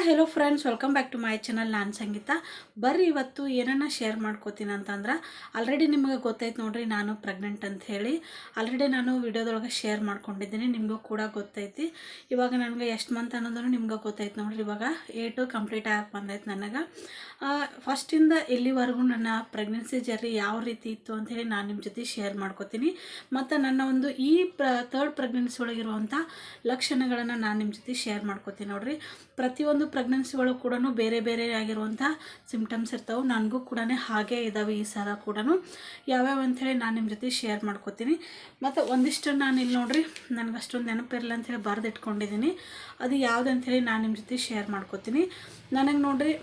Hi hello friends, welcome back to my channel. ನಾನು ಸಂಗೀತ. ಬರ್ರಿ ಇವತ್ತು ಏನನ್ನ ಶೇರ್ ಮಾಡ್ಕೋತೀನಿ ಅಂತಂದ್ರೆ, ಆಲ್ರೆಡಿ ನಿಮಗೆ ಗೊತ್ತೈತೆ ನೋಡ್ರಿ, ನಾನು ಪ್ರೆಗ್ನೆಂಟ್ ಅಂತ ಹೇಳಿ ಆಲ್ರೆಡಿ ನಾನು ವಿಡಿಯೋದೊಳಗೆ ಶೇರ್ ಮಾಡ್ಕೊಂಡಿದ್ದೀನಿ. ನಿಮಗೂ ಕೂಡ ಗೊತ್ತೈತಿ. ಇವಾಗ ನನಗೆ ಎಷ್ಟು ಮಂತ್ ಅನ್ನೋದನ್ನು ನಿಮ್ಗೆ ಗೊತ್ತೈತೆ ನೋಡ್ರಿ. ಇವಾಗ 8 ಕಂಪ್ಲೀಟ್ ಆಗಿ ಬಂದೈತೆ ನನಗೆ. ಫಸ್ಟಿಂದ ಇಲ್ಲಿವರೆಗೂ ನನ್ನ ಪ್ರೆಗ್ನೆನ್ಸಿ ಜರ್ನಿ ಯಾವ ರೀತಿ ಇತ್ತು ಅಂಥೇಳಿ ನಾನು ನಿಮ್ಮ ಜೊತೆ ಶೇರ್ ಮಾಡ್ಕೋತೀನಿ. ಮತ್ತು ನನ್ನ ಒಂದು ಈ ಥರ್ಡ್ ಪ್ರೆಗ್ನೆನ್ಸಿ ಒಳಗಿರುವಂಥ ಲಕ್ಷಣಗಳನ್ನು ನಾನು ನಿಮ್ಮ ಜೊತೆ ಶೇರ್ ಮಾಡ್ಕೋತೀನಿ ನೋಡ್ರಿ. ಪ್ರತಿಯೊಂದು ಪ್ರೆಗ್ನೆನ್ಸಿಗಳು ಕೂಡ ಬೇರೆ ಬೇರೆ ಆಗಿರುವಂಥ ಸಿಮ್ಟಮ್ಸ್ ಇರ್ತಾವೆ. ನನಗೂ ಕೂಡ ಹಾಗೆ ಇದ್ದಾವೆ ಈ ಸಲ ಕೂಡ. ಯಾವ್ಯಾವ ಅಂಥೇಳಿ ನಾನು ನಿಮ್ಮ ಜೊತೆ ಶೇರ್ ಮಾಡ್ಕೋತೀನಿ. ಮತ್ತು ಒಂದಿಷ್ಟು ನಾನು ಇಲ್ಲಿ ನೋಡ್ರಿ, ನನಗೆ ಅಷ್ಟೊಂದು ನೆನಪಿರಲ್ಲ ಅಂಥೇಳಿ ಬರೆದಿಟ್ಕೊಂಡಿದ್ದೀನಿ. ಅದು ಯಾವ್ದು ಅಂಥೇಳಿ ನಾನು ನಿಮ್ಮ ಜೊತೆ ಶೇರ್ ಮಾಡ್ಕೋತೀನಿ. ನನಗೆ ನೋಡ್ರಿ,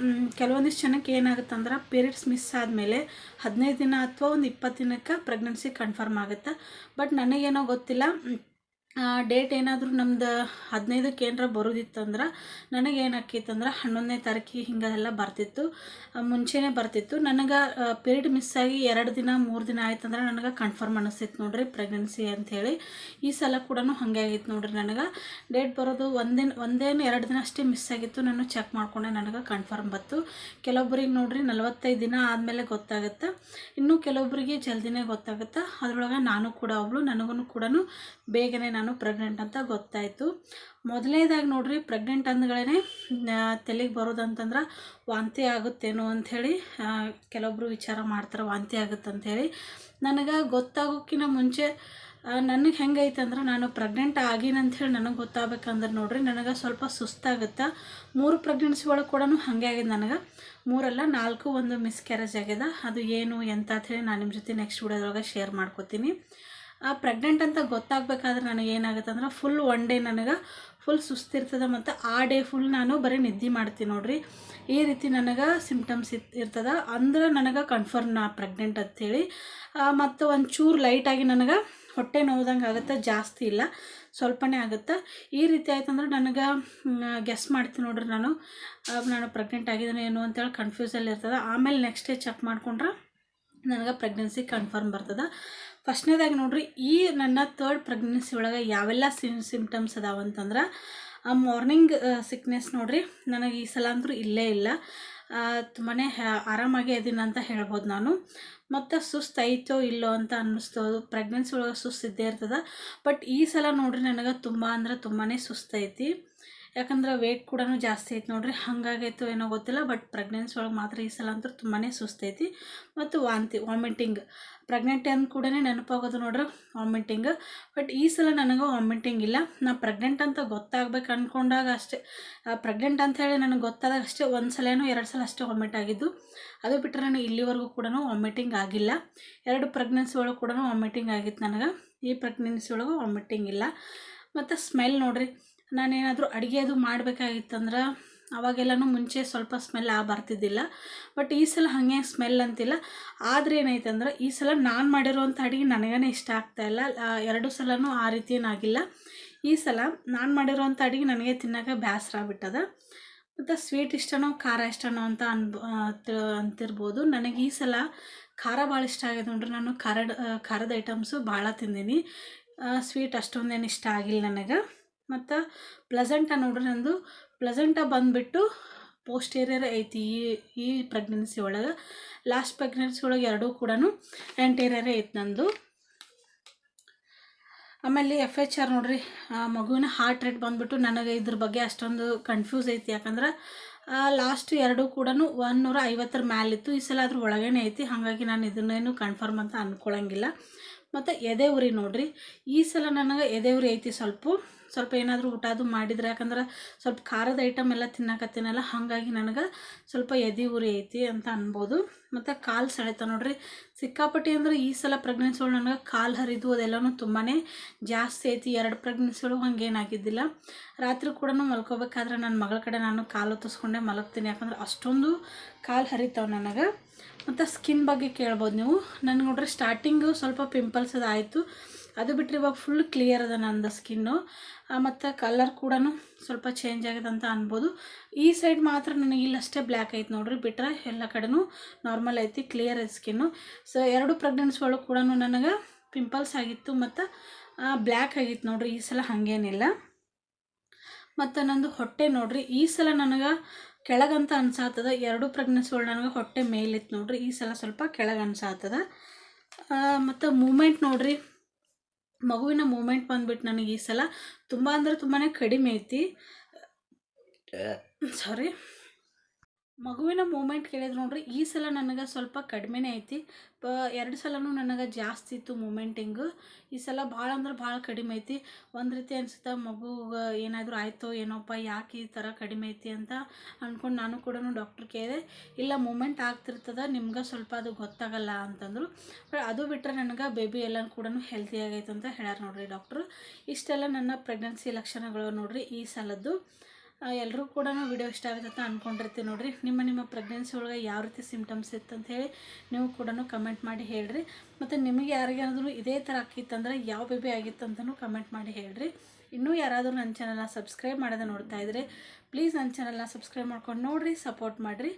ಕೆಲವೊಂದಿಷ್ಟು ಜನಕ್ಕೆ ಏನಾಗುತ್ತೆ ಅಂದ್ರೆ, ಪೀರಿಯಡ್ಸ್ ಮಿಸ್ ಆದಮೇಲೆ 15 ದಿನ ಅಥವಾ ಒಂದು 20 ದಿನಕ್ಕೆ ಪ್ರೆಗ್ನೆನ್ಸಿ ಕನ್ಫರ್ಮ್ ಆಗುತ್ತೆ. ಬಟ್ ನನಗೇನೋ ಗೊತ್ತಿಲ್ಲ, ಡೇಟ್ ಏನಾದರೂ ನಮ್ದು 15ಕ್ಕೆ ಏನಾರ ಬರೋದಿತ್ತಂದ್ರೆ ನನಗೇನಾಕಿತ್ತಂದ್ರೆ 11ನೇ ತಾರೀಕಿಗೆ ಹಿಂಗೆಲ್ಲ ಬರ್ತಿತ್ತು. ಮುಂಚೆನೇ ಬರ್ತಿತ್ತು. ನನಗೆ ಪೀರಿಯಡ್ ಮಿಸ್ ಆಗಿ 2 ದಿನ 3 ದಿನ ಆಯ್ತಂದ್ರೆ ನನಗೆ ಕನ್ಫರ್ಮ್ ಅನ್ನಿಸ್ತಿತ್ತು ನೋಡ್ರಿ ಪ್ರೆಗ್ನೆನ್ಸಿ ಅಂಥೇಳಿ. ಈ ಸಲ ಕೂಡ ಹಾಗೆ ಆಗಿತ್ತು ನೋಡ್ರಿ. ನನಗೆ ಡೇಟ್ ಬರೋದು ಒಂದೇನು 2 ದಿನ ಅಷ್ಟೇ ಮಿಸ್ ಆಗಿತ್ತು. ನಾನು ಚೆಕ್ ಮಾಡಿಕೊಂಡೆ, ನನಗೆ ಕನ್ಫರ್ಮ್ ಬಂತು. ಕೆಲವೊಬ್ಬರಿಗೆ ನೋಡ್ರಿ 45 ದಿನ ಆದಮೇಲೆ ಗೊತ್ತಾಗುತ್ತೆ, ಇನ್ನೂ ಕೆಲವೊಬ್ಬರಿಗೆ ಜಲ್ದಿನೇ ಗೊತ್ತಾಗುತ್ತೆ. ಅದರೊಳಗೆ ನಾನು ಕೂಡ ಒಬ್ಳು. ನನಗೂ ಕೂಡ ಬೇಗನೆ ನಾನು ಪ್ರೆಗ್ನೆಂಟ್ ಅಂತ ಗೊತ್ತಾಯಿತು. ಮೊದಲನೇದಾಗಿ ನೋಡ್ರಿ, ಪ್ರೆಗ್ನೆಂಟ್ ಅಂದ್ಗಳೇ ತಲೆಗೆ ಬರೋದಂತಂದ್ರೆ ವಾಂತಿ ಆಗುತ್ತೇನೋ ಅಂಥೇಳಿ ಕೆಲವೊಬ್ಬರು ವಿಚಾರ ಮಾಡ್ತಾರೆ, ವಾಂತಿ ಆಗುತ್ತೆ ಅಂಥೇಳಿ. ನನಗೆ ಗೊತ್ತಾಗೋಕ್ಕಿಂತ ಮುಂಚೆ ನನಗೆ ಹೆಂಗೈತೆ ಅಂದ್ರೆ, ನಾನು ಪ್ರೆಗ್ನೆಂಟ್ ಆಗಿನಂಥೇಳಿ ನನಗೆ ಗೊತ್ತಾಗಬೇಕಂದ್ರೆ ನೋಡ್ರಿ, ನನಗೆ ಸ್ವಲ್ಪ ಸುಸ್ತಾಗುತ್ತೆ. 3 ಪ್ರೆಗ್ನೆನ್ಸಿ ಒಳಗೆ ಕೂಡ ಹಾಗೆ ಆಗಿದೆ ನನಗೆ. 3 ಅಲ್ಲ 4 ಒಂದು ಮಿಸ್ಕ್ಯಾರೇಜ್ ಆಗಿದೆ. ಅದು ಏನು ಎಂತ ಅಂಥೇಳಿ ನಾನು ನಿಮ್ಮ ಜೊತೆ ನೆಕ್ಸ್ಟ್ ವಿಡಿಯೋದೊಳಗೆ ಶೇರ್ ಮಾಡ್ಕೋತೀನಿ. ಪ್ರೆಗ್ನೆಂಟ್ ಅಂತ ಗೊತ್ತಾಗಬೇಕಾದ್ರೆ ನನಗೇನಾಗುತ್ತೆ ಅಂದ್ರೆ, ಫುಲ್ ಒನ್ ಡೇ ನನಗೆ ಫುಲ್ ಸುಸ್ತಿರ್ತದೆ. ಮತ್ತು ಆ ಡೇ ಫುಲ್ ನಾನು ಬರೀ ನಿದ್ದೆ ಮಾಡ್ತೀನಿ ನೋಡ್ರಿ. ಈ ರೀತಿ ನನಗೆ ಸಿಮ್ಟಮ್ಸ್ ಇರ್ತದೆ. ಅಂದ್ರೆ ನನಗೆ ಕನ್ಫರ್ಮ್ ನಾ ಪ್ರೆಗ್ನೆಂಟ್ ಅಂಥೇಳಿ. ಮತ್ತು ಒಂಚೂರು ಲೈಟಾಗಿ ನನಗೆ ಹೊಟ್ಟೆ ನೋವ್ದಂಗೆ ಆಗುತ್ತೆ, ಜಾಸ್ತಿ ಇಲ್ಲ, ಸ್ವಲ್ಪನೇ ಆಗುತ್ತೆ. ಈ ರೀತಿ ಆಯ್ತಂದ್ರೆ ನನಗೆ ಗೆಸ್ ಮಾಡ್ತೀನಿ ನೋಡ್ರಿ, ನಾನು ಪ್ರೆಗ್ನೆಂಟ್ ಆಗಿದ್ದೇನೆ ಏನು ಅಂತೇಳಿ ಕನ್ಫ್ಯೂಸಲ್ಲಿ ಇರ್ತದೆ. ಆಮೇಲೆ ನೆಕ್ಸ್ಟ್ ಡೇ ಚೆಕ್ ಮಾಡ್ಕೊಂಡ್ರೆ ನನಗೆ ಪ್ರೆಗ್ನೆನ್ಸಿ ಕನ್ಫರ್ಮ್ ಬರ್ತದೆ. ಫಸ್ಟ್ನೇದಾಗಿ ನೋಡ್ರಿ, ಈ ನನ್ನ ಥರ್ಡ್ ಪ್ರೆಗ್ನೆನ್ಸಿ ಒಳಗೆ ಯಾವೆಲ್ಲ ಸಿಮ್ಟಮ್ಸ್ ಅದಾವಂತಂದ್ರೆ, ಮಾರ್ನಿಂಗ್ ಸಿಕ್ನೆಸ್ ನೋಡ್ರಿ, ನನಗೆ ಈ ಸಲ ಅಂತೂ ಇಲ್ಲೇ ಇಲ್ಲ. ತುಂಬಾ ಆರಾಮಾಗಿ ಅದೀನಿ ಅಂತ ಹೇಳ್ಬೋದು ನಾನು. ಮತ್ತು ಸುಸ್ತು ಐತೋ ಇಲ್ಲೋ ಅಂತ ಅನ್ನಿಸ್ತೋದು. ಪ್ರೆಗ್ನೆನ್ಸಿ ಒಳಗೆ ಸುಸ್ತು ಇದ್ದೇ ಇರ್ತದೆ. ಬಟ್ ಈ ಸಲ ನೋಡ್ರಿ ನನಗೆ ತುಂಬ ಅಂದ್ರೆ ತುಂಬಾ ಸುಸ್ತೈತಿ. ಯಾಕಂದ್ರೆ ವೆಯ್ಟ್ ಕೂಡ ಜಾಸ್ತಿ ಐತೆ ನೋಡ್ರಿ, ಹಾಗಾಗೈತೋ ಏನೋ ಗೊತ್ತಿಲ್ಲ. ಬಟ್ ಪ್ರೆಗ್ನೆನ್ಸಿ ಒಳಗೆ ಮಾತ್ರ ಈ ಸಲ ಅಂತೂ ತುಂಬಾ ಸುಸ್ತೈತಿ. ಮತ್ತು ವಾಮಿಟಿಂಗ್, ಪ್ರೆಗ್ನೆಂಟ್ ಅಂದ ಕೂಡ ನೆನಪಾಗೋದು ನೋಡ್ರಿ ವಾಮಿಟಿಂಗ್. ಬಟ್ ಈ ಸಲ ನನಗೆ ವಾಮಿಟಿಂಗ್ ಇಲ್ಲ. ನಾ ಪ್ರೆಗ್ನೆಂಟ್ ಅಂತ ಗೊತ್ತಾಗ್ಬೇಕು ಅಂದ್ಕೊಂಡಾಗ ಅಷ್ಟೇ, ಪ್ರೆಗ್ನೆಂಟ್ ಅಂತ ಹೇಳಿ ನನಗೆ ಗೊತ್ತಾದಾಗ ಅಷ್ಟೇ 1 ಸಲನೋ 2 ಸಲ ಅಷ್ಟೇ ವಾಮಿಟ್ ಆಗಿದ್ದು. ಅದು ಬಿಟ್ಟರೆ ನನಗೆ ಇಲ್ಲಿವರೆಗೂ ಕೂಡ ವಾಮಿಟಿಂಗ್ ಆಗಿಲ್ಲ. 2 ಪ್ರೆಗ್ನೆನ್ಸಿ ಒಳಗೆ ಕೂಡ ವಾಮಿಟಿಂಗ್ ಆಗಿತ್ತು ನನಗೆ. ಈ ಪ್ರೆಗ್ನೆನ್ಸಿ ಒಳಗೆ ವಾಮಿಟಿಂಗ್ ಇಲ್ಲ. ಮತ್ತು ಸ್ಮೆಲ್ ನೋಡ್ರಿ, ನಾನೇನಾದರೂ ಅಡುಗೆ ಅದು ಮಾಡಬೇಕಾಗಿತ್ತಂದ್ರೆ ಅವಾಗೆಲ್ಲನೂ ಮುಂಚೆ ಸ್ವಲ್ಪ ಸ್ಮೆಲ್ ಬರ್ತಿದ್ದಿಲ್ಲ. ಬಟ್ ಈ ಸಲ ಹಾಗೆ ಸ್ಮೆಲ್ ಅಂತಿಲ್ಲ. ಆದರೆ ಏನೈತೆ ಅಂದ್ರೆ, ಈ ಸಲ ನಾನು ಮಾಡಿರೋವಂಥ ಅಡುಗೆ ನನಗೇ ಇಷ್ಟ ಆಗ್ತಾಯಿಲ್ಲ. 2 ಸಲನೂ ಆ ರೀತಿ ಏನಾಗಿಲ್ಲ. ಈ ಸಲ ನಾನು ಮಾಡಿರೋವಂಥ ಅಡುಗೆ ನನಗೆ ತಿನ್ನೋಕೆ ಬೇಸರ ಆಗ್ಬಿಟ್ಟದ. ಮತ್ತು ಸ್ವೀಟ್ ಇಷ್ಟನೋ ಖಾರ ಇಷ್ಟನೋ ಅಂತ ಅಂತಿರ್ಬೋದು. ನನಗೆ ಈ ಸಲ ಖಾರ ಭಾಳ ಇಷ್ಟ ಆಗಿದೆ ನೋಡ್ರಿ. ನಾನು ಖಾರದ ಐಟಮ್ಸು ಭಾಳ ತಿಂದೀನಿ. ಸ್ವೀಟ್ ಅಷ್ಟೊಂದೇನು ಇಷ್ಟ ಆಗಿಲ್ಲ ನನಗೆ. ಮತ್ತು ಪ್ಲೆಸೆಂಟ ನೋಡ್ರಿ, ನಂದು ಪ್ಲೆಸೆಂಟ ಬಂದುಬಿಟ್ಟು ಪೋಸ್ಟೀರಿಯರ್ ಐತಿ ಈ ಪ್ರೆಗ್ನೆನ್ಸಿ ಒಳಗೆ. ಲಾಸ್ಟ್ ಪ್ರೆಗ್ನೆನ್ಸಿ ಒಳಗೆ 2 ಕೂಡ ಆ್ಯಂಟೀರಿಯರೇ ಐತಿ ನಂದು. ಆಮೇಲೆ FHR ನೋಡ್ರಿ, ಮಗುವಿನ ಹಾರ್ಟ್ ರೇಟ್ ಬಂದುಬಿಟ್ಟು ನನಗೆ ಇದ್ರ ಬಗ್ಗೆ ಅಷ್ಟೊಂದು ಕನ್ಫ್ಯೂಸ್ ಐತಿ. ಯಾಕಂದ್ರೆ ಲಾಸ್ಟ್ 2 ಕೂಡ 150 ಮೇಲಿತ್ತು. ಈ ಸಲ ಅದ್ರ ಒಳಗೇನೆ ಐತಿ. ಹಾಗಾಗಿ ನಾನು ಇದನ್ನೇನು ಕನ್ಫರ್ಮ್ ಅಂತ ಅಂದ್ಕೊಳ್ಳಂಗಿಲ್ಲ. ಮತ್ತು ಎದೆ ಉರಿ ನೋಡ್ರಿ, ಈ ಸಲ ನನಗೆ ಎದೆ ಉರಿ ಐತಿ. ಸ್ವಲ್ಪ ಏನಾದರೂ ಊಟ ಅದು ಮಾಡಿದ್ರೆ, ಯಾಕಂದ್ರೆ ಸ್ವಲ್ಪ ಖಾರದ ಐಟಮ್ ಎಲ್ಲ ತಿನ್ನಕತ್ತೀನಲ್ಲ, ಹಾಗಾಗಿ ನನಗೆ ಸ್ವಲ್ಪ ಎದೆ ಉರಿ ಐತಿ ಅಂತ ಅನ್ಬೋದು. ಮತ್ತು ಕಾಲು ಸೆಳೆತ ನೋಡ್ರಿ, ಸಿಕ್ಕಾಪಟ್ಟಿ ಅಂದ್ರೆ ಈ ಸಲ ಪ್ರೆಗ್ನೆನ್ಸಿಗಳು ನನಗೆ ಕಾಲು ಹರಿದು ಅದೆಲ್ಲನೂ ತುಂಬಾ ಜಾಸ್ತಿ ಐತಿ. 2 ಪ್ರೆಗ್ನೆನ್ಸಿಗಳು ಹಂಗೇನಾಗಿದ್ದಿಲ್ಲ. ರಾತ್ರಿ ಕೂಡ ಮಲ್ಕೋಬೇಕಾದ್ರೆ ನನ್ನ ಮಗಳ ಕಡೆ ನಾನು ಕಾಲು ಹೊತ್ತಿಸ್ಕೊಂಡೆ ಮಲಗ್ತೀನಿ. ಯಾಕಂದ್ರೆ ಅಷ್ಟೊಂದು ಕಾಲು ಹರಿತಾವೆ ನನಗೆ. ಮತ್ತು ಸ್ಕಿನ್ ಬಗ್ಗೆ ಕೇಳ್ಬೋದು ನೀವು. ನನಗೆ ನೋಡ್ರಿ ಸ್ಟಾರ್ಟಿಂಗು ಸ್ವಲ್ಪ ಪಿಂಪಲ್ಸ್ ಅದು ಆಯಿತು. ಅದು ಬಿಟ್ಟರೆ ಇವಾಗ ಫುಲ್ ಕ್ಲಿಯರ್ ಅದ ನಂದು ಸ್ಕಿನ್ನು. ಮತ್ತು ಕಲರ್ ಕೂಡ ಸ್ವಲ್ಪ ಚೇಂಜ್ ಆಗಿದೆ ಅಂತ ಅನ್ಬೋದು. ಈ ಸೈಡ್ ಮಾತ್ರ ನನಗೆ ಇಲ್ಲಷ್ಟೇ ಬ್ಲ್ಯಾಕ್ ಐತೆ ನೋಡ್ರಿ, ಬಿಟ್ಟರೆ ಎಲ್ಲ ಕಡೆನೂ ನಾರ್ಮಲ್ ಐತಿ, ಕ್ಲಿಯರ್ ಐತೆ ಸ್ಕಿನ್ನು. ಸೊ 2 ಪ್ರೆಗ್ನೆನ್ಸಿ ಒಳಗೆ ಕೂಡ ನನಗೆ ಪಿಂಪಲ್ಸ್ ಆಗಿತ್ತು ಮತ್ತು ಬ್ಲ್ಯಾಕ್ ಆಗಿತ್ತು ನೋಡ್ರಿ. ಈ ಸಲ ಹಾಗೇನಿಲ್ಲ. ಮತ್ತು ನಂದು ಹೊಟ್ಟೆ ನೋಡ್ರಿ ಈ ಸಲ ನನಗೆ ಕೆಳಗಂತ ಅನ್ಸಾತದ. 2 ಪ್ರೆಗ್ನೆನ್ಸಿಗಳು ನನಗೆ ಹೊಟ್ಟೆ ಮೇಲಿತ್ತು ನೋಡ್ರಿ, ಈ ಸಲ ಸ್ವಲ್ಪ ಕೆಳಗೆ ಅನ್ಸಾತದ. ಮತ್ತು ಮೂಮೆಂಟ್ ನೋಡ್ರಿ, ಮಗುವಿನ ಮೂಮೆಂಟ್ ಬಂದ್ಬಿಟ್ಟು ನನಗೆ ಈ ಸಲ ತುಂಬ ಅಂದ್ರೆ ತುಂಬಾ ಕಡಿಮೆ ಐತಿ. ಸಾರಿ, ಮಗುವಿನ ಮೂಮೆಂಟ್ ಕೇಳಿದ್ರು ನೋಡ್ರಿ ಈ ಸಲ ನನಗೆ ಸ್ವಲ್ಪ ಕಡಿಮೆನೇ ಐತಿ. 2 ಸಲನೂ ನನಗೆ ಜಾಸ್ತಿ ಇತ್ತು ಮೂಮೆಂಟಿಂಗು. ಈ ಸಲ ಭಾಳ ಅಂದ್ರೆ ಭಾಳ ಕಡಿಮೆ ಐತಿ. ಒಂದು ರೀತಿ ಅನ್ಸುತ್ತೆ ಮಗುಗೆ ಏನಾದರೂ ಆಯಿತೋ ಏನೋಪ್ಪ, ಯಾಕೆ ಈ ಥರ ಕಡಿಮೆ ಐತಿ ಅಂತ ಅಂದ್ಕೊಂಡು ನಾನು ಕೂಡ ಡಾಕ್ಟ್ರ್ ಕೇಳಿದೆ. ಇಲ್ಲ ಮೂಮೆಂಟ್ ಆಗ್ತಿರ್ತದೆ, ನಿಮ್ಗೆ ಸ್ವಲ್ಪ ಅದು ಗೊತ್ತಾಗಲ್ಲ ಅಂತಂದರು. ಅದು ಬಿಟ್ಟರೆ ನನಗೆ ಬೇಬಿ ಎಲ್ಲ ಕೂಡ ಹೆಲ್ತಿ ಆಗೈತೆ ಅಂತ ಹೇಳ್ಯಾರ ನೋಡ್ರಿ ಡಾಕ್ಟ್ರು. ಇಷ್ಟೆಲ್ಲ ನನ್ನ ಪ್ರೆಗ್ನೆನ್ಸಿ ಲಕ್ಷಣಗಳು ನೋಡ್ರಿ ಈ ಸಲದ್ದು. ಎಲ್ಲರೂ ಕೂಡ ವಿಡಿಯೋ ಇಷ್ಟ ಆಗುತ್ತೆ ಅಂತ ಅಂದ್ಕೊಂಡಿರ್ತೀವಿ ನೋಡಿರಿ. ನಿಮ್ಮ ಪ್ರೆಗ್ನೆನ್ಸಿ ಒಳಗೆ ಯಾವ ರೀತಿ ಸಿಮ್ಟಮ್ಸ್ ಇತ್ತು ಅಂತ ಹೇಳಿ ನೀವು ಕೂಡ ಕಮೆಂಟ್ ಮಾಡಿ ಹೇಳ್ರಿ. ಮತ್ತು ನಿಮಗೆ ಯಾರಿಗೇನಾದರೂ ಇದೇ ಥರ ಆಕಿತ್ತಂದ್ರೆ ಯಾವ ಬೇಬಿ ಆಗಿತ್ತು ಅಂತಲೂ ಕಮೆಂಟ್ ಮಾಡಿ ಹೇಳ್ರಿ. ಇನ್ನೂ ಯಾರಾದರೂ ನನ್ನ ಚಾನಲ್ನ ಸಬ್ಸ್ಕ್ರೈಬ್ ಮಾಡೋದು ನೋಡ್ತಾ ಇದ್ದರೆ ಪ್ಲೀಸ್ ನನ್ನ ಚಾನಲ್ನ ಸಬ್ಸ್ಕ್ರೈಬ್ ಮಾಡ್ಕೊಂಡು ನೋಡಿರಿ, ಸಪೋರ್ಟ್ ಮಾಡಿರಿ.